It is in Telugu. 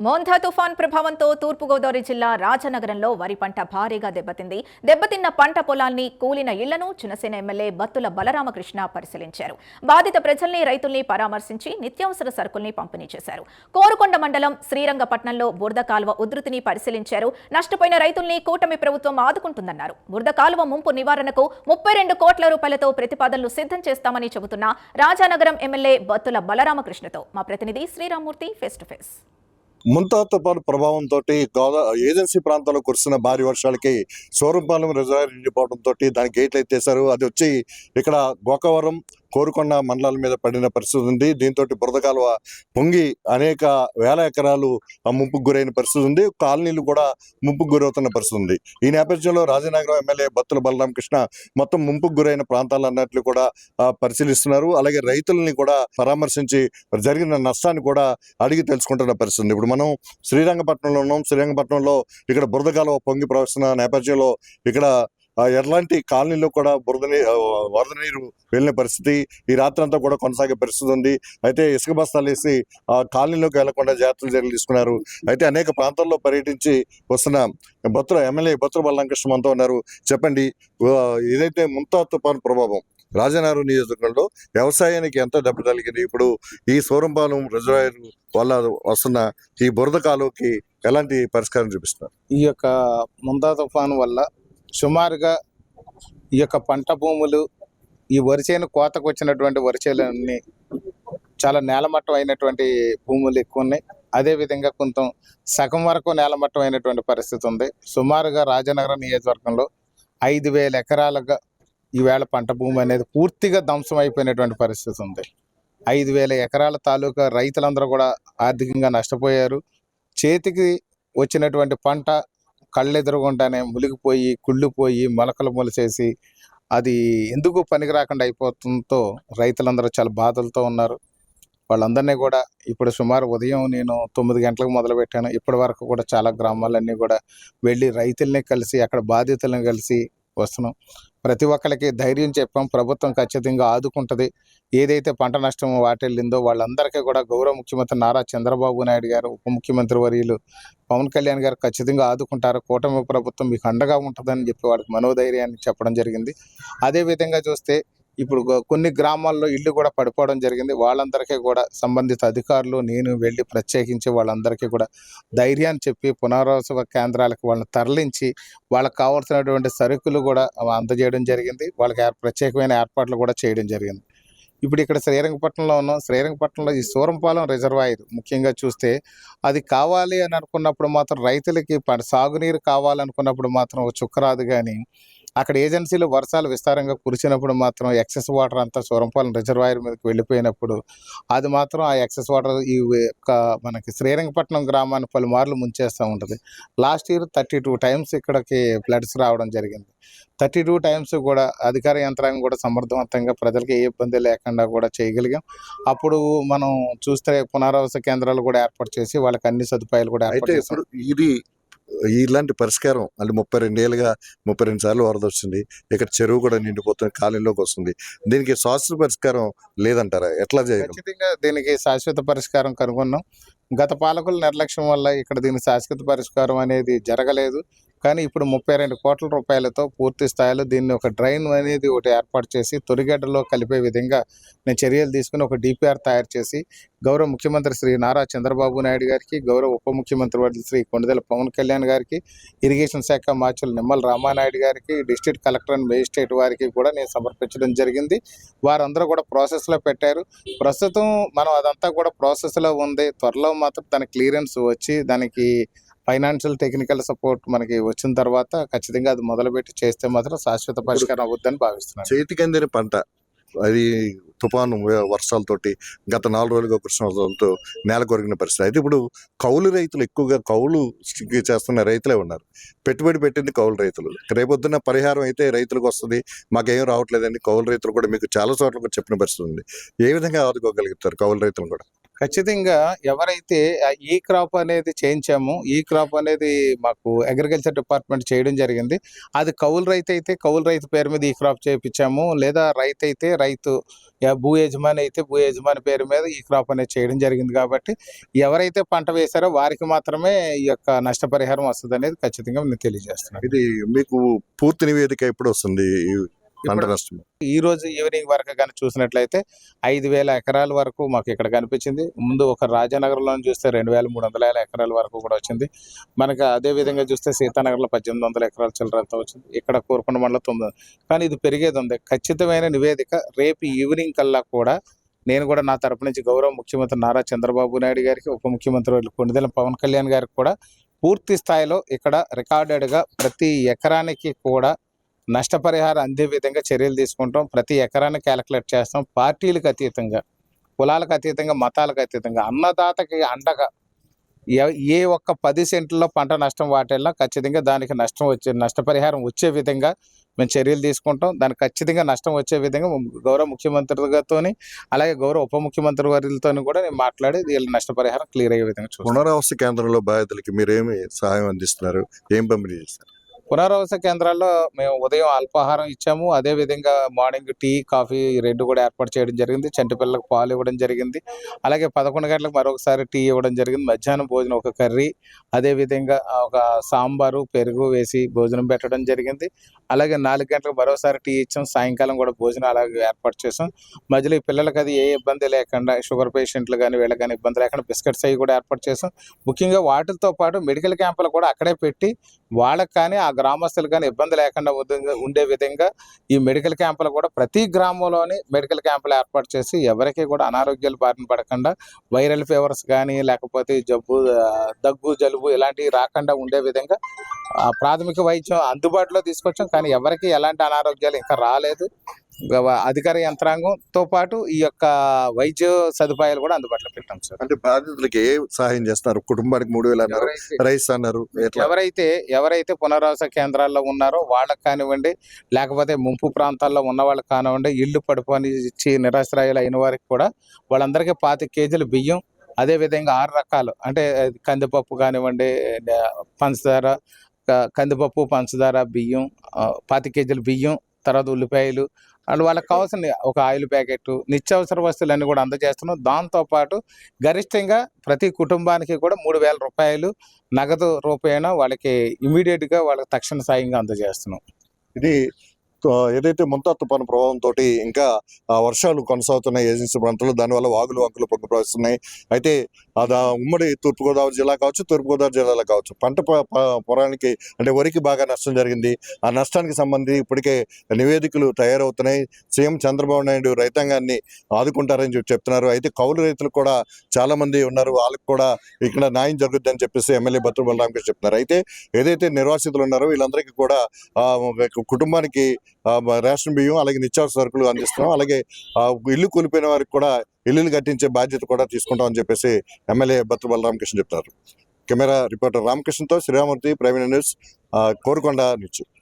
మోంథా తుఫాన్ ప్రభావంతో తూర్పుగోదావరి జిల్లా రాజనగరంలో వరి పంట భారీగా దెబ్బతింది. దెబ్బతిన్న పంట పొలాల్ని, కూలిన ఇళ్లను జనసేన ఎమ్మెల్యే బత్తుల బలరామకృష్ణ పరిశీలించారు. బాధిత ప్రజల్ని, రైతుల్ని పరామర్శించి నిత్యావసర సరుకుల్ని పంపిణీ చేశారు. కోరుకొండ మండలం శ్రీరంగపట్నంలో బురద కాలువ ఉధృతిని పరిశీలించారు. నష్టపోయిన రైతుల్ని కూటమి ప్రభుత్వం ఆదుకుంటుందన్నారు. బురద కాలువ ముంపు నివారణకు 32 కోట్ల రూపాయలతో ప్రతిపాదనలు సిద్ధం చేస్తామని చెబుతున్న రాజానగరం ఎమ్మెల్యే బత్తుల బలరామకృష్ణతో మా ప్రతినిధి Sriramurthy face to face. Montha తుఫాను ప్రభావంతో ఏజెన్సీ ప్రాంతంలో కురిసిన భారీ వర్షాలకి సూరంపాలెం రిజర్వాయర్ నిండిపోవడంతో దానికి గేట్లు ఎత్తేశారు. అది వచ్చి ఇక్కడ గోకవరం, కోరుకొండ మండలాల మీద పడిన పరిస్థితి ఉంది. దీంతో బురద కాలువ పొంగి అనేక వేల ఎకరాలు ముంపుకు గురైన పరిస్థితి ఉంది. కాలనీలు కూడా ముంపుకు గురవుతున్న పరిస్థితి ఉంది. ఈ నేపథ్యంలో రాజనగరం ఎమ్మెల్యే బత్తుల బలరామకృష్ణ మొత్తం ముంపుకు గురైన ప్రాంతాలన్నింటినీ కూడా పరిశీలిస్తున్నారు. అలాగే రైతులని కూడా పరామర్శించి జరిగిన నష్టాన్ని కూడా అడిగి తెలుసుకుంటున్న పరిస్థితి ఉంది. ఇప్పుడు మనం శ్రీరంగపట్నంలో ఉన్నాం. శ్రీరంగపట్నంలో ఇక్కడ బురద కాలువ పొంగి ప్రవహిస్తున్న నేపథ్యంలో ఇక్కడ ఎలాంటి కాలనీలో కూడా వరద నీరు వెళ్ళిన పరిస్థితి ఈ రాత్రి అంతా కూడా కొనసాగే పరిస్థితి ఉంది. అయితే ఇసుక బస్తాలు వేసి కాలనీలోకి వెళ్లకుండా జాగ్రత్తలు చర్యలు తీసుకున్నారు. అయితే అనేక ప్రాంతాల్లో పర్యటించి వస్తున్న ఎమ్మెల్యే బత్తుల బలరామకృష్ణ మనతో ఉన్నారు. చెప్పండి, ఏదైతే ముంతా తుఫాను ప్రభావం రాజనగరం నియోజకవర్గంలో వ్యవసాయానికి ఎంత దెబ్బ తగిలింది, ఇప్పుడు ఈ సూరంపాలెం రిజర్వాయర్ వల్ల వస్తున్న ఈ బురద కాలువకి ఎలాంటి పరిష్కారం చూపిస్తున్నారు? ఈ యొక్క ముంతా తుఫాను వల్ల సుమారుగా ఈ యొక్క పంట భూములు, ఈ వరిచేను కోతకు వచ్చినటువంటి వరిచేలన్నీ చాలా నేలమట్టం అయినటువంటి భూములు ఎక్కువ ఉన్నాయి. అదేవిధంగా కొంత సగం వరకు నేలమట్టం అయినటువంటి పరిస్థితి ఉంది. సుమారుగా రాజనగరం నియోజకవర్గంలో 5,000 ఎకరాలుగా ఈవేళ పంట భూమి అనేది పూర్తిగా ధ్వంసం అయిపోయినటువంటి పరిస్థితి ఉంది. 5,000 ఎకరాల తాలూకా రైతులందరూ కూడా ఆర్థికంగా నష్టపోయారు. చేతికి వచ్చినటువంటి పంట కళ్ళెదురుగుండానే మునిగిపోయి, కుళ్ళిపోయి, మొలకలు మొలిసేసి అది ఎందుకు పనికి రాకుండా అయిపోతుందో రైతులందరూ చాలా బాధలతో ఉన్నారు. వాళ్ళందరినీ కూడా ఇప్పుడు సుమారు ఉదయం నేను 9 గంటలకు మొదలుపెట్టాను. ఇప్పటి వరకు కూడా చాలా గ్రామాలన్నీ కూడా వెళ్ళి రైతుల్ని కలిసి, అక్కడ బాధితులను కలిసి వస్తున్నాం. ప్రతి ఒక్కరికి ధైర్యం చెప్పాం. ప్రభుత్వం ఖచ్చితంగా ఆదుకుంటుంది. ఏదైతే పంట నష్టం వాటిల్లిందో వాళ్ళందరికీ కూడా గౌరవ ముఖ్యమంత్రి నారా చంద్రబాబు నాయుడు గారు, ఉప ముఖ్యమంత్రి వర్యులు పవన్ కళ్యాణ్ గారు ఖచ్చితంగా ఆదుకుంటారు. కూటమి ప్రభుత్వం మీకు అండగా ఉంటుందని చెప్పి వాడికి మనోధైర్యాన్ని చెప్పడం జరిగింది. అదేవిధంగా చూస్తే ఇప్పుడు కొన్ని గ్రామాల్లో ఇళ్ళు కూడా పడిపోవడం జరిగింది. వాళ్ళందరికీ కూడా సంబంధిత అధికారులు, నేను వెళ్ళి ప్రత్యేకించి వాళ్ళందరికీ కూడా ధైర్యాన్ని చెప్పి పునరావాస కేంద్రాలకు వాళ్ళని తరలించి వాళ్ళకి కావాల్సినటువంటి సరుకులు కూడా అందజేయడం జరిగింది. వాళ్ళకి ప్రత్యేకమైన ఏర్పాట్లు కూడా చేయడం జరిగింది. ఇప్పుడు ఇక్కడ శ్రీరంగపట్నంలో ఉన్నాం. శ్రీరంగపట్నంలో ఈ సూరంపాలెం రిజర్వాయర్ ముఖ్యంగా చూస్తే అది కావాలి అని అనుకున్నప్పుడు మాత్రం, రైతులకి సాగునీరు కావాలనుకున్నప్పుడు మాత్రం ఒక చుక్కరాదు. కానీ అక్కడ ఏజెన్సీలు వర్షాలు విస్తారంగా కురిసినప్పుడు మాత్రం ఎక్సెస్ వాటర్ అంతా సూరంపాలెం రిజర్వాయర్ మీదకి వెళ్ళిపోయినప్పుడు అది మాత్రం ఆ ఎక్సెస్ వాటర్ ఈ మనకి శ్రీరంగపట్నం గ్రామాన్ని పలుమార్లు ముంచేస్తూ ఉంటుంది. లాస్ట్ ఇయర్ 32 టైమ్స్ ఇక్కడికి ఫ్లడ్స్ రావడం జరిగింది. 32 టైమ్స్ కూడా అధికార యంత్రాంగం కూడా సమర్థవంతంగా ప్రజలకు ఏ ఇబ్బంది లేకుండా కూడా చేయగలిగాం. అప్పుడు మనం చూస్తే పునరావాస కేంద్రాలు కూడా ఏర్పాటు చేసి వాళ్ళకి అన్ని సదుపాయాలు కూడా ఏర్పాటు చేస్తాం. ఇది ఇలాంటి పరిష్కారం అంటే 32 ఏళ్ళుగా 32 సార్లు వరద వస్తుంది. ఇక్కడ చెరువు కూడా నిండిపోతుంది, కాలనీలోకి వస్తుంది. దీనికి శాశ్వత పరిష్కారం లేదంటారా? ఎట్లా చేయాలి? ఖచ్చితంగా దీనికి శాశ్వత పరిష్కారం కనుగొన్నాం. గత పాలకుల నిర్లక్ష్యం వల్ల ఇక్కడ దీనికి శాశ్వత పరిష్కారం అనేది జరగలేదు. కానీ ఇప్పుడు 32 కోట్ల రూపాయలతో పూర్తి స్థాయిలో దీన్ని ఒక డ్రైన్ అనేది ఒకటి ఏర్పాటు చేసి తొలిగడ్డలో కలిపే విధంగా నేను చర్యలు తీసుకుని ఒక డిపిఆర్ తయారు చేసి గౌరవ ముఖ్యమంత్రి శ్రీ నారా చంద్రబాబు నాయుడు గారికి, గౌరవ ఉప ముఖ్యమంత్రి వర్యులు శ్రీ కొండదెల పవన్ కళ్యాణ్ గారికి, ఇరిగేషన్ శాఖ మార్చులు నిమ్మల రామానాయుడు గారికి, డిస్ట్రిక్ట్ కలెక్టర్ అండ్ మేజిస్ట్రేట్ వారికి కూడా నేను సమర్పించడం జరిగింది. వారందరూ కూడా ప్రాసెస్లో పెట్టారు. ప్రస్తుతం మనం అదంతా కూడా ప్రాసెస్లో ఉంది. త్వరలో మాత్రం దాని క్లియరెన్స్ వచ్చి దానికి ఫైనాన్షియల్ టెక్నికల్ సపోర్ట్ మనకి వచ్చిన తర్వాత ఖచ్చితంగా అది మొదలుపెట్టి చేస్తే మాత్రం శాశ్వత పరిష్కారం అవుద్దని భావిస్తున్నాను. చేతికి అందిన పంట అది తుఫాను వర్షాలతోటి గత 4 రోజులుగా కురిసిన వర్షాలతో నేల కొరిగిన పరిస్థితి. అయితే ఇప్పుడు కౌలు రైతులు ఎక్కువగా కౌలు చేస్తున్న రైతులే ఉన్నారు. పెట్టుబడి పెట్టింది కౌలు రైతులు. రేపొద్దున్న పరిహారం అయితే రైతులకు వస్తుంది, మాకేం రావట్లేదని కౌలు రైతులు కూడా మీకు చాలా చోట్ల చెప్పిన పరిస్థితి ఉంది. ఏ విధంగా ఆదుకోగలుగుతారు కౌలు రైతులు కూడా? ఖచ్చితంగా ఎవరైతే ఈ క్రాప్ అనేది చేయించామో, ఈ క్రాప్ అనేది మాకు అగ్రికల్చర్ డిపార్ట్మెంట్ చేయడం జరిగింది. అది కౌలు రైతు అయితే కౌలు రైతు పేరు మీద ఈ క్రాప్ చేయించాము, లేదా రైతు అయితే రైతు భూ యజమాని అయితే భూ యజమాని పేరు మీద ఈ క్రాప్ అనేది చేయడం జరిగింది. కాబట్టి ఎవరైతే పంట వేశారో వారికి మాత్రమే ఈ యొక్క నష్టపరిహారం వస్తుంది అనేది ఖచ్చితంగా నేను తెలియజేస్తున్నాను. ఇది మీకు పూర్తి నివేదిక ఎప్పుడు వస్తుంది ఈ పంట ఇప్పుడు నష్టం? ఈ రోజు ఈవినింగ్ వరకు కానీ చూసినట్లయితే 5,000 ఎకరాల వరకు మాకు ఇక్కడ కనిపించింది. ముందు ఒక రాజానగర్లో చూస్తే 2,300 ఎకరాల వరకు కూడా వచ్చింది. మనకు అదే విధంగా చూస్తే సీతానగర్లో 1,800 ఎకరాల చిల్లరంతా వచ్చింది. ఇక్కడ కోరుకొండ మండలం 900. కానీ ఇది పెరిగేది ఉంది. ఖచ్చితమైన నివేదిక రేపు ఈవినింగ్ కల్లా కూడా నేను కూడా నా తరపు నుంచి గౌరవ ముఖ్యమంత్రి నారా చంద్రబాబు నాయుడు గారికి, ఉప ముఖ్యమంత్రి కొణిదెల పవన్ కళ్యాణ్ గారికి కూడా పూర్తి స్థాయిలో ఇక్కడ రికార్డెడ్గా ప్రతి ఎకరానికి కూడా నష్టపరిహారం అందే విధంగా చర్యలు తీసుకుంటాం. ప్రతి ఎకరాన్ని క్యాలిక్యులేట్ చేస్తాం. పార్టీలకు అతీతంగా, కులాలకు అతీతంగా, మతాలకు అతీతంగా అన్నదాతకి అండగా ఏ ఒక్క 10 సెంట్లలో పంట నష్టం వాటిల్లో ఖచ్చితంగా దానికి నష్టపరిహారం వచ్చే విధంగా మేము చర్యలు తీసుకుంటాం. దానికి ఖచ్చితంగా నష్టం వచ్చే విధంగా గౌరవ ముఖ్యమంత్రి గారితో, అలాగే గౌరవ ఉప ముఖ్యమంత్రి వారితో కూడా నేను మాట్లాడి వీళ్ళ నష్టపరిహారం క్లియర్ అయ్యే విధంగా చూస్తాం. పునరావాస కేంద్రంలో బాధితులకి మీరేమి సహాయం అందిస్తున్నారు? ఏం పంపిణీ చేస్తారు? పునరావాస కేంద్రాల్లో మేము ఉదయం అల్పాహారం ఇచ్చాము. అదేవిధంగా మార్నింగ్ టీ, కాఫీ ఈ 2 కూడా ఏర్పాటు చేయడం జరిగింది. చంటి పిల్లలకు పాలు ఇవ్వడం జరిగింది. అలాగే 11 గంటలకు మరొకసారి టీ ఇవ్వడం జరిగింది. మధ్యాహ్నం భోజనం ఒక కర్రీ, అదేవిధంగా ఒక సాంబారు, పెరుగు వేసి భోజనం పెట్టడం జరిగింది. అలాగే 4 గంటలకు మరోసారి టీ ఇచ్చాం. సాయంకాలం కూడా భోజనం అలాగే ఏర్పాటు చేసాం. మధ్యలో ఈ పిల్లలకి అది ఏ ఇబ్బంది లేకుండా, షుగర్ పేషెంట్లు కానీ వీళ్ళకి కానీ ఇబ్బంది లేకుండా బిస్కెట్స్ అవి కూడా ఏర్పాటు చేసాం. ముఖ్యంగా వాటితో పాటు మెడికల్ క్యాంపులు కూడా అక్కడే పెట్టి వాళ్ళకి కానీ ఆ గ్రామస్తులు కానీ ఇబ్బంది లేకుండా ఉండే విధంగా ఈ మెడికల్ క్యాంపులు కూడా ప్రతి గ్రామంలోని మెడికల్ క్యాంపులు ఏర్పాటు చేసి ఎవరికి కూడా అనారోగ్యాలు బారిన పడకుండా, వైరల్ ఫీవర్స్ కానీ లేకపోతే దగ్గు, జలుబు ఇలాంటివి రాకుండా ఉండే విధంగా ప్రాథమిక వైద్యం అందుబాటులో తీసుకొచ్చాం. కానీ ఎవరికి ఎలాంటి అనారోగ్యాలు ఇంకా రాలేదు. అధికార యంత్రాంగంతో పాటు ఈ యొక్క వైద్య సదుపాయాలు కూడా అందుబాటులో పెట్టాం సార్. అంటే బాధితులకి ఏ సహాయం చేస్తున్నారు? కుటుంబానికి 3,000 అన్నారు, రైస్ అన్నారు. ఎవరైతే పునరావాస కేంద్రాల్లో ఉన్నారో వాళ్ళకి కానివ్వండి, లేకపోతే ముంపు ప్రాంతాల్లో ఉన్న వాళ్ళకి కానివ్వండి, ఇల్లు పడిపోని ఇచ్చి నిరాశ్రయాలు అయిన వారికి కూడా వాళ్ళందరికీ 25 కేజీలు బియ్యం, అదేవిధంగా 6 రకాలు అంటే కందిపప్పు కానివ్వండి, పంచదార, కందిపప్పు, పంచదార, బియ్యం, 25 కేజీలు బియ్యం, తర్వాత ఉల్లిపాయలు, అండ్ వాళ్ళకి కావాల్సిన ఒక ఆయిల్ ప్యాకెట్, నిత్యావసర వస్తువులన్నీ కూడా అందజేస్తున్నాం. దాంతోపాటు గరిష్టంగా ప్రతి కుటుంబానికి కూడా 3,000 రూపాయలు నగదు రూపేణ వాళ్ళకి ఇమీడియట్గా వాళ్ళకి తక్షణ సాయంగా అందజేస్తున్నాం. ఇది ఏదైతే ముంతా తుఫాను ప్రభావంతో ఇంకా వర్షాలు కొనసాగుతున్నాయి ఏజెన్సీ ప్రాంతంలో, దానివల్ల వాగులు వంకలు పొంగి ప్రవహిస్తున్నాయి. అయితే అది ఉమ్మడి తూర్పుగోదావరి జిల్లా కావచ్చు, తూర్పుగోదావరి జిల్లాలో కావచ్చు, పంట పొలానికి అంటే వరికి బాగా నష్టం జరిగింది. ఆ నష్టానికి సంబంధించి ఇప్పటికే నివేదికలు తయారవుతున్నాయి. సీఎం చంద్రబాబు నాయుడు రైతాంగాన్ని ఆదుకుంటారని చెప్తున్నారు. అయితే కౌలు రైతులు కూడా చాలా మంది ఉన్నారు, వాళ్ళకి కూడా ఇక్కడ న్యాయం జరుగుద్దని చెప్పేసి ఎమ్మెల్యే బత్తుల బలరామకృష్ణ చెప్తున్నారు. అయితే ఏదైతే నిర్వాసితులు ఉన్నారో వీళ్ళందరికీ కూడా కుటుంబానికి రేషన్ బియ్యం, అలాగే నిత్యావసర సరుకులు అందిస్తున్నాం. అలాగే ఇల్లు కూలిపోయిన వారికి కూడా ఇల్లులు కట్టించే బాధ్యత కూడా తీసుకుంటామని చెప్పేసి ఎమ్మెల్యే బత్తుల బలరామకృష్ణ చెప్తున్నారు. కెమెరా రిపోర్టర్ రామకృష్ణతో శ్రీరామూర్తి, ప్రైమ్ న్యూస్, కోరుకొండ నుంచి.